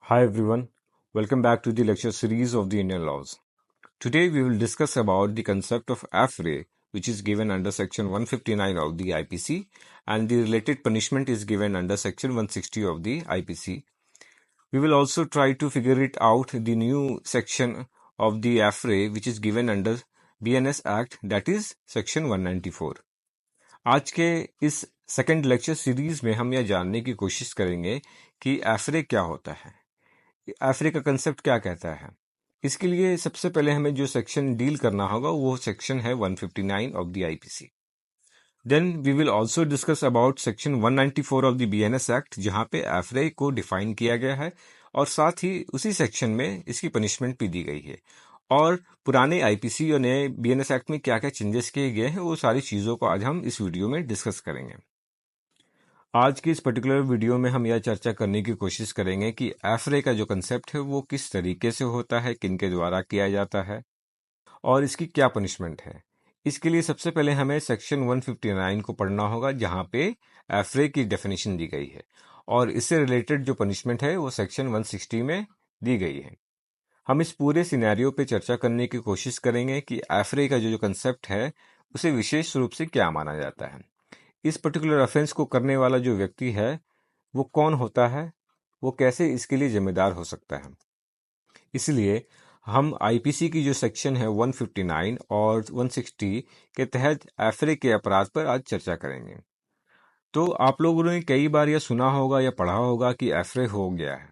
Hi everyone, welcome back to the lecture series of the Indian laws. Today we will discuss about the concept of affray, which is given under section 159 of the IPC, and the related punishment is given under section 160 of the IPC. We will also try to figure it out the new section of the affray which is given under BNS Act, that is section 194. आज के इस second lecture series में हम यह जानने की कोशिश करेंगे कि एफरे क्या होता है, एफरे का कंसेप्ट क्या कहता है। इसके लिए सबसे पहले हमें जो सेक्शन डील करना होगा वो सेक्शन है 159 of the IPC. Then we will also discuss about section 194 of the BNS act, जहां पे एफरे को डिफाइन किया गया है और साथ ही उसी सेक्शन में इसकी पनिशमेंट भी दी गई है। और पुराने आईपीसी और नए बीएनएस एक्ट में क्या क्या चेंजेस किए गए हैं वो सारी चीज़ों को आज हम इस वीडियो में डिस्कस करेंगे। आज की इस पर्टिकुलर वीडियो में हम यह चर्चा करने की कोशिश करेंगे कि एफरे का जो कंसेप्ट है वो किस तरीके से होता है, किन के द्वारा किया जाता है और इसकी क्या पनिशमेंट है। इसके लिए सबसे पहले हमें सेक्शन 159 को पढ़ना होगा, जहां पे एफरे की डेफिनेशन दी गई है और इससे रिलेटेड जो पनिशमेंट है वो सेक्शन 160 में दी गई है। हम इस पूरे सिनेरियो पे चर्चा करने की कोशिश करेंगे कि एफरे का जो कंसेप्ट है उसे विशेष रूप से क्या माना जाता है, इस पर्टिकुलर ऑफेंस को करने वाला जो व्यक्ति है वो कौन होता है, वो कैसे इसके लिए जिम्मेदार हो सकता है। इसलिए हम आईपीसी की जो सेक्शन है 159 और 160 के तहत एफरे के अपराध पर आज चर्चा करेंगे। तो आप लोगों ने कई बार यह सुना होगा या पढ़ा होगा कि एफरे हो गया है,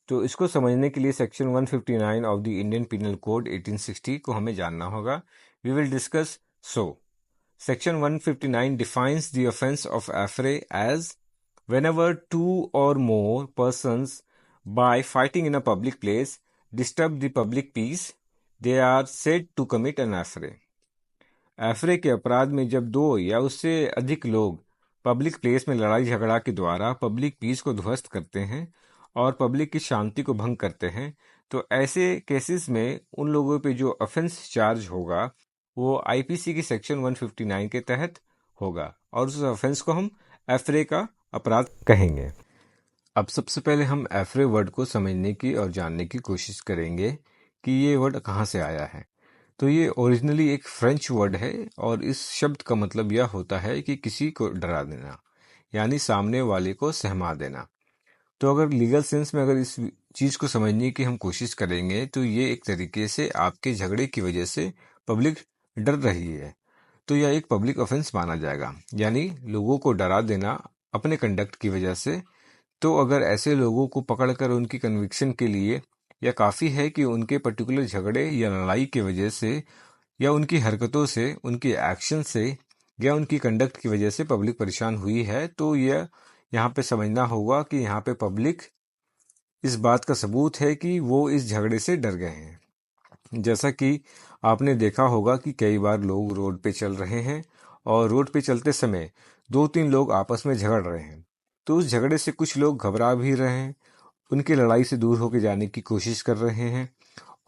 तो इसको समझने के लिए section 159 of the Indian penal code 1860 को हमें जानना होगा। We will discuss. Section 159 defines the offense of affray as whenever two or more persons by fighting in a public place disturb the public peace, they are said to commit an affray. एफरे के अपराध में जब दो या उससे अधिक लोग public place में लड़ाई झगड़ा के द्वारा पब्लिक पीस को ध्वस्त करते हैं और पब्लिक की शांति को भंग करते हैं, तो ऐसे केसेस में उन लोगों पे जो ऑफेंस चार्ज होगा वो आईपीसी की सेक्शन 159 के तहत होगा और उस ऑफेंस को हम एफरे का अपराध कहेंगे। अब सबसे पहले हम एफरे वर्ड को समझने की और जानने की कोशिश करेंगे कि ये वर्ड कहाँ से आया है। तो ये ओरिजिनली एक फ्रेंच वर्ड है और इस शब्द का मतलब यह होता है कि किसी को डरा देना, यानी सामने वाले को सहमा देना। तो अगर लीगल सेंस में अगर इस चीज को समझने की हम कोशिश करेंगे तो ये एक तरीके से आपके झगड़े की वजह से पब्लिक डर रही है, तो यह एक पब्लिक ऑफेंस माना जाएगा, यानी लोगों को डरा देना अपने कंडक्ट की वजह से। तो अगर ऐसे लोगों को पकड़कर उनकी कन्विक्शन के लिए यह काफ़ी है कि उनके पर्टिकुलर झगड़े या लड़ाई की वजह से या उनकी हरकतों से, उनके एक्शन से या उनकी कंडक्ट की वजह से पब्लिक परेशान हुई है, तो यह यहाँ पे समझना होगा कि यहाँ पे पब्लिक इस बात का सबूत है कि वो इस झगड़े से डर गए हैं। जैसा कि आपने देखा होगा कि कई बार लोग रोड पे चल रहे हैं और रोड पे चलते समय दो तीन लोग आपस में झगड़ रहे हैं, तो उस झगड़े से कुछ लोग घबरा भी रहे हैं, उनकी लड़ाई से दूर होकर जाने की कोशिश कर रहे हैं,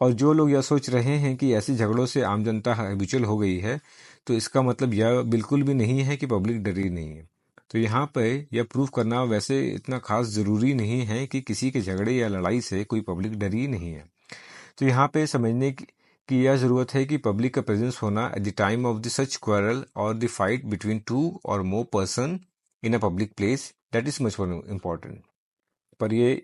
और जो लोग यह सोच रहे हैं कि ऐसे झगड़ों से आम जनता हैबिचुअल हो गई है, तो इसका मतलब यह बिल्कुल भी नहीं है कि पब्लिक डरी नहीं है। तो यहाँ पे यह प्रूव करना वैसे इतना खास जरूरी नहीं है कि किसी के झगड़े या लड़ाई से कोई पब्लिक डरी नहीं है। तो यहाँ पे समझने की यह जरूरत है कि पब्लिक का प्रेजेंस होना at the time of the such quarrel और द फाइट बिटवीन टू और more person in a public place, that is much more important. पर ये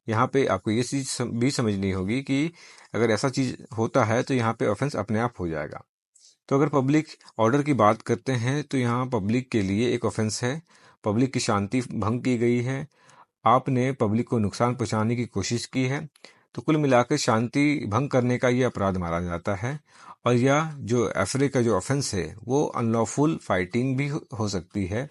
यहाँ पे आपको ये चीज भी समझनी होगी कि अगर ऐसा चीज होता है तो यहाँ पे ऑफेंस अपने आप हो जाएगा। तो अगर पब्लिक ऑर्डर की बात करते हैं तो यहाँ पब्लिक के लिए एक ऑफेंस है, पब्लिक की शांति भंग की गई है, आपने पब्लिक को नुकसान पहुंचाने की कोशिश की है, तो कुल मिलाकर शांति भंग करने का ये अपराध माना जाता है। और यह जो एफरे का जो ऑफेंस है वो अनलॉफुल फाइटिंग भी हो सकती है,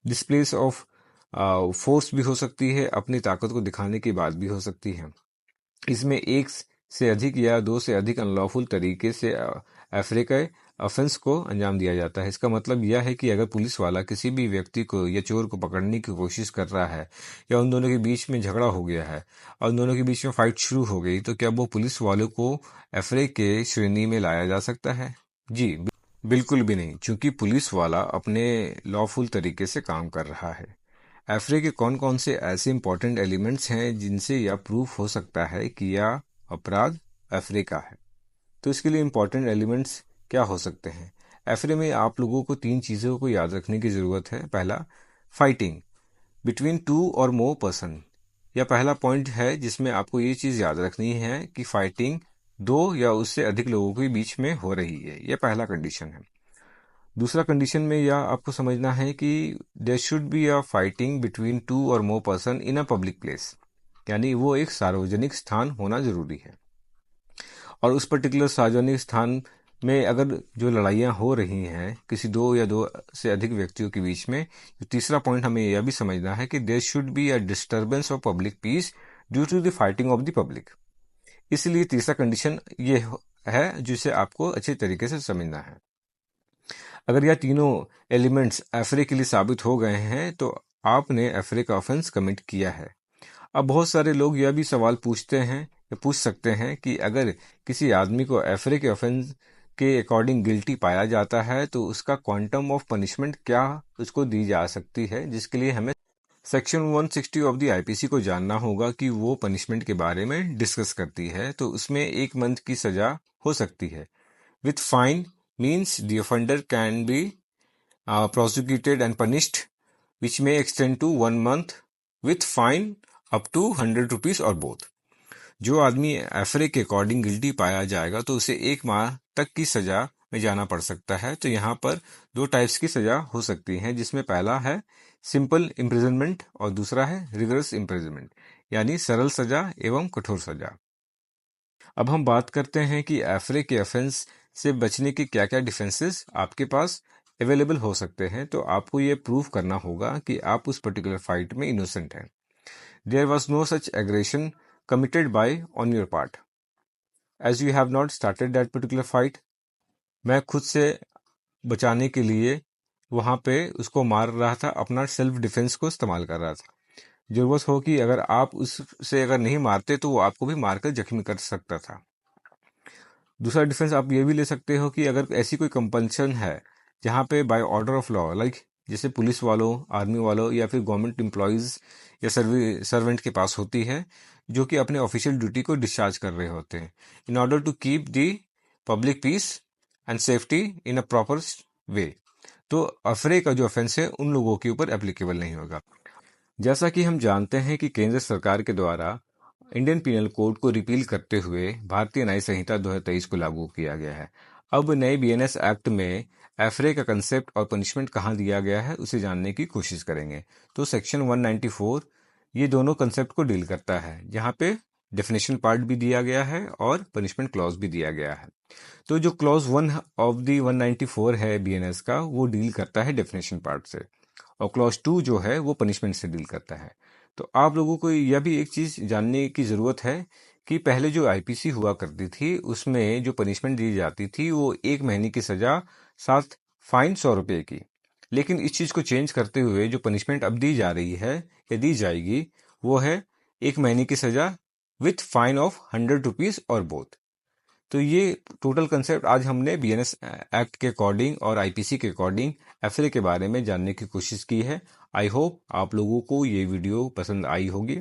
डिस्प्लेस ऑफ फोर्स भी हो सकती है, अपनी ताकत को दिखाने की बात भी हो सकती है। इसमें एक से अधिक या दो से अधिक अनलॉफुल तरीके से एफरे के ऑफेंस को अंजाम दिया जाता है। इसका मतलब यह है कि अगर पुलिस वाला किसी भी व्यक्ति को या चोर को पकड़ने की कोशिश कर रहा है या उन दोनों के बीच में झगड़ा हो गया है और उन दोनों के बीच में फाइट शुरू हो गई, तो क्या वो पुलिस वालों को एफरे के श्रेणी में लाया जा सकता है? जी बिल्कुल भी नहीं, क्योंकि पुलिस वाला अपने लॉफुल तरीके से काम कर रहा है। एफरे के कौन कौन से ऐसे इंपॉर्टेंट एलिमेंट्स हैं जिनसे यह प्रूफ हो सकता है कि यह अपराध एफरे का है। तो इसके लिए इंपॉर्टेंट एलिमेंट्स क्या हो सकते हैं? एफरे में आप लोगों को 3 चीज़ों को याद रखने की ज़रूरत है। पहला, फाइटिंग बिटवीन 2 और मोर पर्सन। यह पहला पॉइंट है जिसमें आपको ये चीज़ याद रखनी है कि फाइटिंग 2 या उससे अधिक लोगों के बीच में हो रही है। यह पहला कंडीशन है। दूसरा कंडीशन में यह आपको समझना है कि there should be a fighting between 2 और more person in a public place, यानी वो एक सार्वजनिक स्थान होना जरूरी है। और उस पर्टिकुलर सार्वजनिक स्थान में अगर जो लड़ाइयाँ हो रही हैं किसी 2 या 2 से अधिक व्यक्तियों के बीच में, तो तीसरा पॉइंट हमें यह भी समझना है कि there should be a disturbance of public peace due to the fighting of the public. इसलिए तीसरा कंडीशन ये है जिसे आपको अच्छे तरीके से समझना है। अगर यह तीनों एलिमेंट्स एफरे के लिए साबित हो गए हैं तो आपने एफरे का ऑफेंस कमिट किया है। अब बहुत सारे लोग यह भी सवाल पूछते हैं या पूछ सकते हैं कि अगर किसी आदमी को एफरे के ऑफेंस के अकॉर्डिंग गिल्टी पाया जाता है तो उसका क्वांटम ऑफ पनिशमेंट क्या उसको दी जा सकती है, जिसके लिए हमें सेक्शन 160 ऑफ द आईपीसी को जानना होगा कि वो पनिशमेंट के बारे में डिस्कस करती है। तो उसमें 1 मंथ की सजा हो सकती है। With fine means the offender can be prosecuted and punished, which may extend to 1 month with fine up to 100 rupees or both। जो आदमी एफरे के अकॉर्डिंग गिल्टी पाया जाएगा तो उसे 1 माह तक की सजा में जाना पड़ सकता है। तो यहाँ पर 2 टाइप्स की सजा हो सकती है, जिसमें पहला है सिंपल इम्प्रिजनमेंट और दूसरा है रिगरस इम्प्रिजनमेंट, यानी सरल सजा एवं कठोर सजा। अब हम बात करते हैं कि एफरे के ऑफेंस से बचने के क्या क्या डिफेंसेस आपके पास अवेलेबल हो सकते हैं। तो आपको ये प्रूव करना होगा कि आप उस पर्टिकुलर फाइट में इनोसेंट हैं। There was no such aggression committed by on your part as you have not started that particular fight. मैं खुद से बचाने के लिए वहां पे उसको मार रहा था, अपना सेल्फ डिफेंस को इस्तेमाल कर रहा था। जरूरत हो कि अगर आप उससे अगर नहीं मारते तो वो आपको भी मारकर जख्मी कर सकता था। दूसरा डिफेंस आप ये भी ले सकते हो कि अगर ऐसी कोई कंपल्शन है जहाँ पे by order of law, like जैसे पुलिस वालों, आर्मी वालों या फिर गवर्नमेंट एम्प्लॉयज या सर्वेंट के पास होती है, जो कि अपने ऑफिशियल ड्यूटी को डिस्चार्ज कर रहे होते हैं in order to keep the public peace and safety in a proper way, तो अफरे का जो ऑफेंस है उन लोगों के ऊपर एप्लीकेबल नहीं होगा। जैसा कि हम जानते हैं कि केंद्र सरकार के द्वारा इंडियन पीनल कोड को रिपील करते हुए भारतीय न्याय संहिता 2023 को लागू किया गया है। अब नए बीएनएस एक्ट में एफरे का कंसेप्ट और पनिशमेंट कहाँ दिया गया है उसे जानने की कोशिश करेंगे। तो सेक्शन 194 ये दोनों कंसेप्ट को डील करता है, जहाँ पे डेफिनेशन पार्ट भी दिया गया है और पनिशमेंट क्लॉज भी दिया गया है। तो जो क्लॉज 1 ऑफ दी 194 है बीएनएस का, वो डील करता है डेफिनेशन पार्ट से, और क्लॉज 2 जो है वो पनिशमेंट से डील करता है। तो आप लोगों को यह भी एक चीज जानने की जरूरत है कि पहले जो आईपीसी हुआ करती थी उसमें जो पनिशमेंट दी जाती थी वो 1 महीने की सजा साथ फाइन 100 रुपए की। लेकिन इस चीज को चेंज करते हुए जो पनिशमेंट अब दी जा रही है या दी जाएगी वो है 1 महीने की सजा विथ फाइन ऑफ 100 रुपीज और बोथ। तो ये टोटल कंसेप्ट आज हमने बीएनएस एक्ट के अकॉर्डिंग और आईपीसी के अकॉर्डिंग एफरे के बारे में जानने की कोशिश की है। आई होप आप लोगों को ये वीडियो पसंद आई होगी।